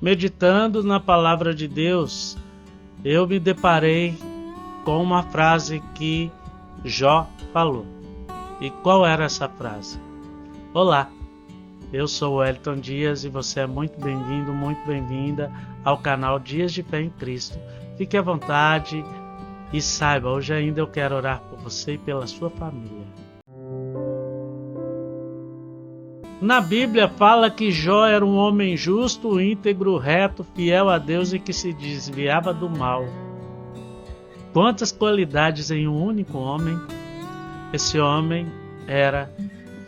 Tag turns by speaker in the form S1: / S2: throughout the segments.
S1: meditando na palavra de Deus, eu me deparei com uma frase que Jó falou. E qual era essa frase? Olá, eu sou o Wellington Dias e você é muito bem-vindo, muito bem-vinda ao canal Dias de Fé em Cristo. Fique à vontade e saiba, hoje ainda eu quero orar por você e pela sua família. Na Bíblia fala que Jó era um homem justo, íntegro, reto, fiel a Deus e que se desviava do mal. Quantas qualidades em um único homem! Esse homem era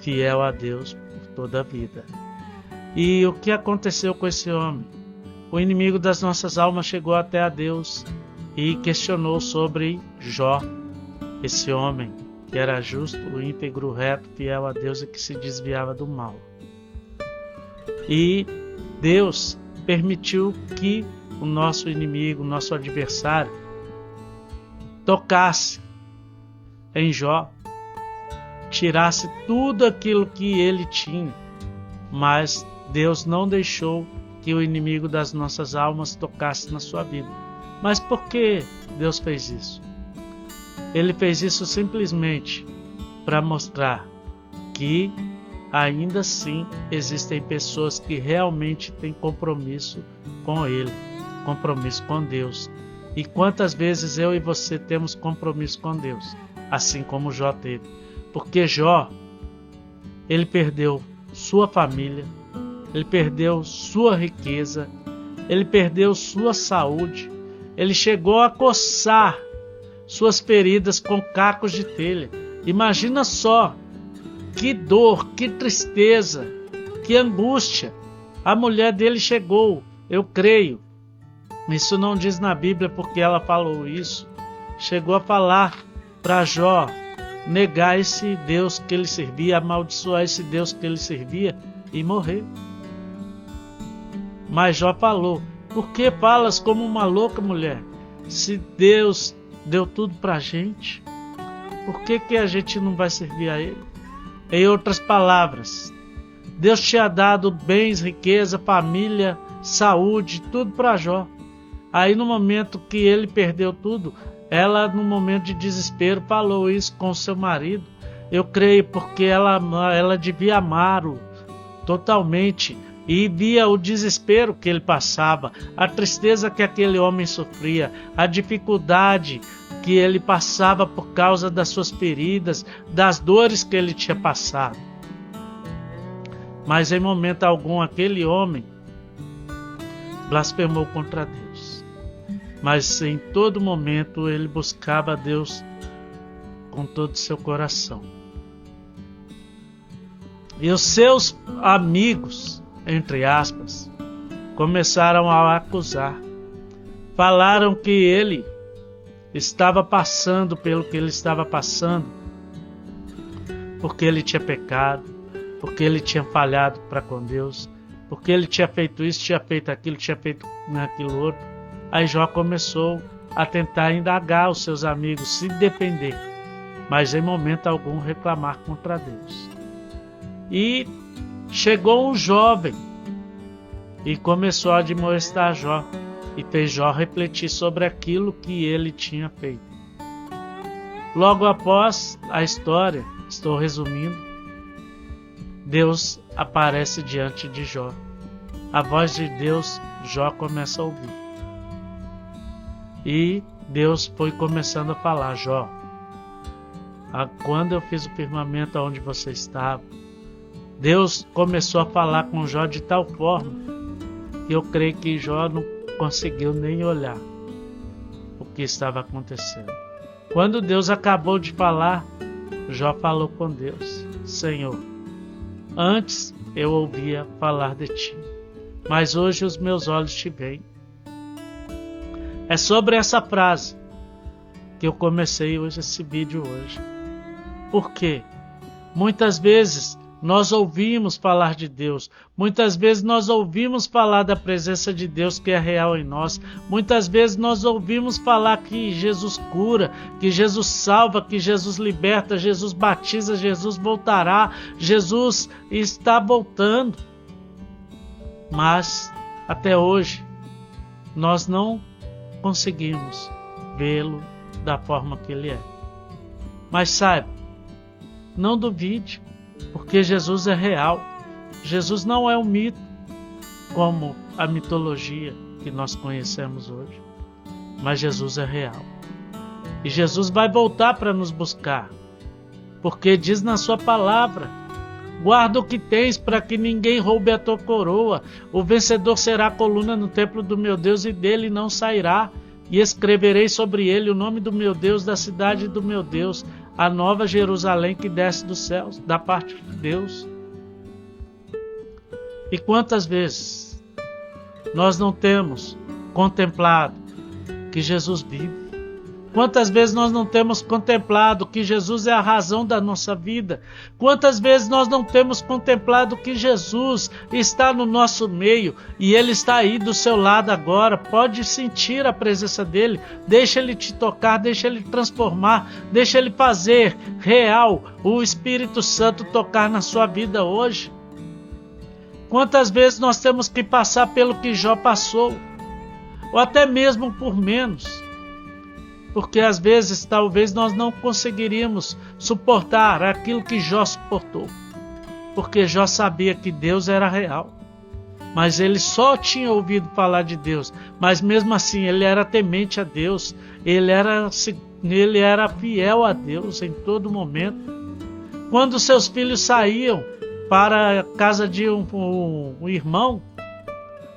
S1: fiel a Deus por toda a vida. E o que aconteceu com esse homem? O inimigo das nossas almas chegou até a Deus e questionou sobre Jó, esse homem que era justo, íntegro, reto, fiel a Deus e que se desviava do mal. E Deus permitiu que o nosso inimigo, o nosso adversário, tocasse em Jó, tirasse tudo aquilo que ele tinha, mas Deus não deixou que o inimigo das nossas almas tocasse na sua vida. Mas por que Deus fez isso? Ele fez isso simplesmente para mostrar que ainda assim existem pessoas que realmente têm compromisso com Ele, compromisso com Deus. E quantas vezes eu e você temos compromisso com Deus, assim como Jó teve. Porque Jó, ele perdeu sua família, ele perdeu sua riqueza, ele perdeu sua saúde, ele chegou a coçar suas feridas com cacos de telha. Imagina só, que dor, que tristeza, que angústia. A mulher dele chegou, eu creio, isso não diz na Bíblia porque ela falou isso, chegou a falar para Jó negar esse Deus que ele servia, amaldiçoar esse Deus que ele servia e morrer. Mas Jó falou: por que falas como uma louca mulher? Se Deus deu tudo para a gente, por que a gente não vai servir a Ele? Em outras palavras, Deus tinha dado bens, riqueza, família, saúde, tudo para Jó. Aí no momento que ele perdeu tudo, ela no momento de desespero falou isso com seu marido. Eu creio porque ela devia amá-lo totalmente e via o desespero que ele passava, a tristeza que aquele homem sofria, a dificuldade que ele passava por causa das suas feridas, das dores que ele tinha passado. Mas em momento algum aquele homem blasfemou contra Deus. Mas em todo momento ele buscava a Deus com todo o seu coração. E os seus amigos, entre aspas, começaram a acusar. Falaram que ele estava passando pelo que ele estava passando, porque ele tinha pecado, porque ele tinha falhado para com Deus, porque ele tinha feito isso, tinha feito aquilo, tinha feito aquilo outro. Aí Jó começou a tentar indagar os seus amigos, se defender, mas em momento algum reclamar contra Deus. E chegou um jovem e começou a admoestar Jó e fez Jó refletir sobre aquilo que ele tinha feito. Logo após a história, estou resumindo, Deus aparece diante de Jó. A voz de Deus, Jó começa a ouvir. E Deus foi começando a falar: Jó, quando eu fiz o firmamento onde você estava, Deus começou a falar com Jó de tal forma que eu creio que Jó não conseguiu nem olhar o que estava acontecendo. Quando Deus acabou de falar, Jó falou com Deus: Senhor, antes eu ouvia falar de ti, mas hoje os meus olhos te veem. É sobre essa frase que eu comecei hoje esse vídeo hoje. Por quê? Muitas vezes nós ouvimos falar de Deus, muitas vezes nós ouvimos falar da presença de Deus que é real em nós, muitas vezes nós ouvimos falar que Jesus cura, que Jesus salva, que Jesus liberta, Jesus batiza, Jesus voltará, Jesus está voltando. Mas Até hoje, nós não conseguimos vê-lo da forma que ele é. Mas saiba, não duvide, porque Jesus é real. Jesus não é um mito, como a mitologia que nós conhecemos hoje. Mas Jesus é real. E Jesus vai voltar para nos buscar, porque diz na sua palavra: guarda o que tens para que ninguém roube a tua coroa. O vencedor será a coluna no templo do meu Deus, e dele não sairá. E escreverei sobre ele o nome do meu Deus, da cidade do meu Deus, a nova Jerusalém que desce dos céus, da parte de Deus. E quantas vezes nós não temos contemplado que Jesus vive? Quantas vezes nós não temos contemplado que Jesus é a razão da nossa vida? Quantas vezes nós não temos contemplado que Jesus está no nosso meio e Ele está aí do seu lado agora? Pode sentir a presença dEle, deixa Ele te tocar, deixa Ele transformar, deixa Ele fazer real o Espírito Santo tocar na sua vida hoje. Quantas vezes nós temos que passar pelo que Jó passou, ou até mesmo por menos? Porque às vezes, talvez nós não conseguiríamos suportar aquilo que Jó suportou. Porque Jó sabia que Deus era real. Mas ele só tinha ouvido falar de Deus. Mas mesmo assim, ele era temente a Deus. Ele era fiel a Deus em todo momento. Quando seus filhos saíam para a casa de um irmão,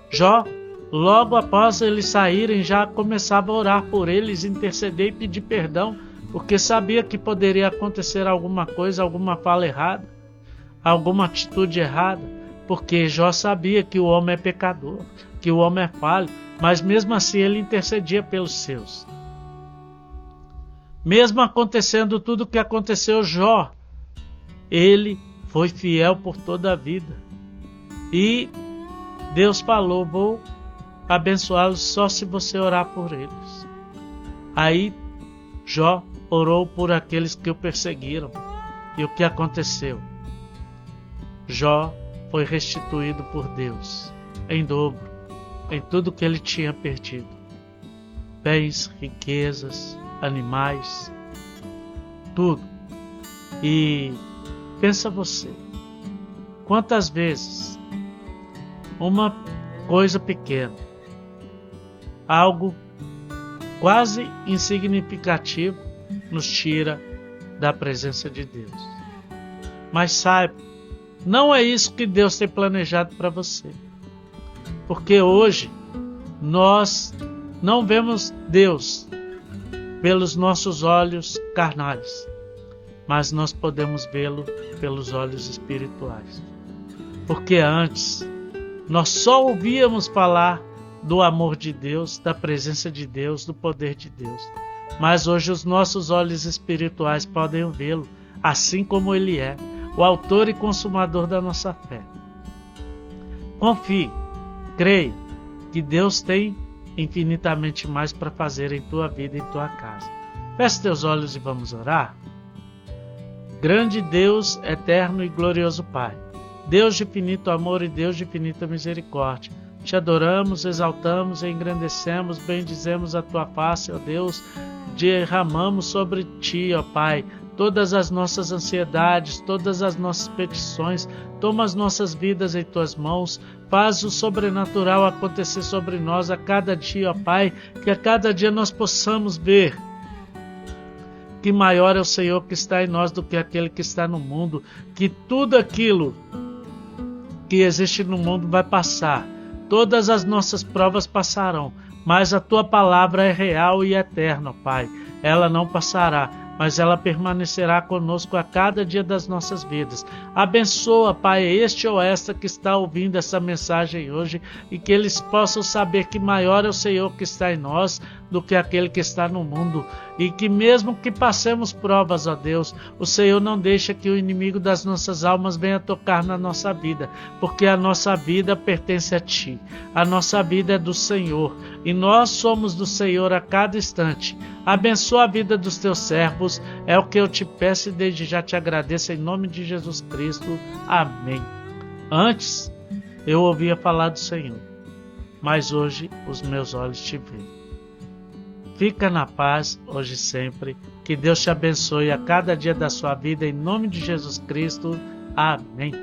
S1: Jó, logo após eles saírem, já começava a orar por eles, interceder e pedir perdão, porque sabia que poderia acontecer alguma coisa, alguma fala errada, alguma atitude errada, porque Jó sabia que o homem é pecador, que o homem é falho, mas mesmo assim ele intercedia pelos seus. Mesmo acontecendo tudo o que aconteceu, Jó, ele foi fiel por toda a vida. E Deus falou: vou abençoá-los só se você orar por eles. Aí Jó orou por aqueles que o perseguiram. E o que aconteceu? Jó foi restituído por Deus em dobro, em tudo que ele tinha perdido. Bens, riquezas, animais, tudo. E pensa você, quantas vezes uma coisa pequena, algo quase insignificativo, nos tira da presença de Deus. Mas saiba, não é isso que Deus tem planejado para você. Porque hoje nós não vemos Deus pelos nossos olhos carnais, mas nós podemos vê-lo pelos olhos espirituais. Porque antes nós só ouvíamos falar do amor de Deus, da presença de Deus, do poder de Deus. Mas hoje os nossos olhos espirituais podem vê-lo, assim como Ele é, o autor e consumador da nossa fé. Confie, creia que Deus tem infinitamente mais para fazer em tua vida e em tua casa. Feche teus olhos e vamos orar. Grande Deus, eterno e glorioso Pai, Deus de infinito amor e Deus de infinita misericórdia, te adoramos, exaltamos e engrandecemos, bendizemos a tua face, ó Deus, derramamos sobre ti, ó Pai, todas as nossas ansiedades, todas as nossas petições. Toma as nossas vidas em tuas mãos, faz o sobrenatural acontecer sobre nós a cada dia, ó Pai, que a cada dia nós possamos ver que maior é o Senhor que está em nós do que aquele que está no mundo, que tudo aquilo que existe no mundo vai passar, todas as nossas provas passarão, mas a tua palavra é real e eterna, Pai. Ela não passará, mas ela permanecerá conosco a cada dia das nossas vidas. Abençoa, Pai, este ou esta que está ouvindo essa mensagem hoje, e que eles possam saber que maior é o Senhor que está em nós do que aquele que está no mundo, e que mesmo que passemos provas, ó Deus, o Senhor não deixa que o inimigo das nossas almas venha tocar na nossa vida, porque a nossa vida pertence a Ti, a nossa vida é do Senhor, e nós somos do Senhor a cada instante. Abençoa a vida dos teus servos, é o que eu te peço e desde já te agradeço em nome de Jesus Cristo. Amém. Antes, eu ouvia falar do Senhor, mas hoje os meus olhos te veem. Fica na paz hoje e sempre. Que Deus te abençoe a cada dia da sua vida, em nome de Jesus Cristo. Amém.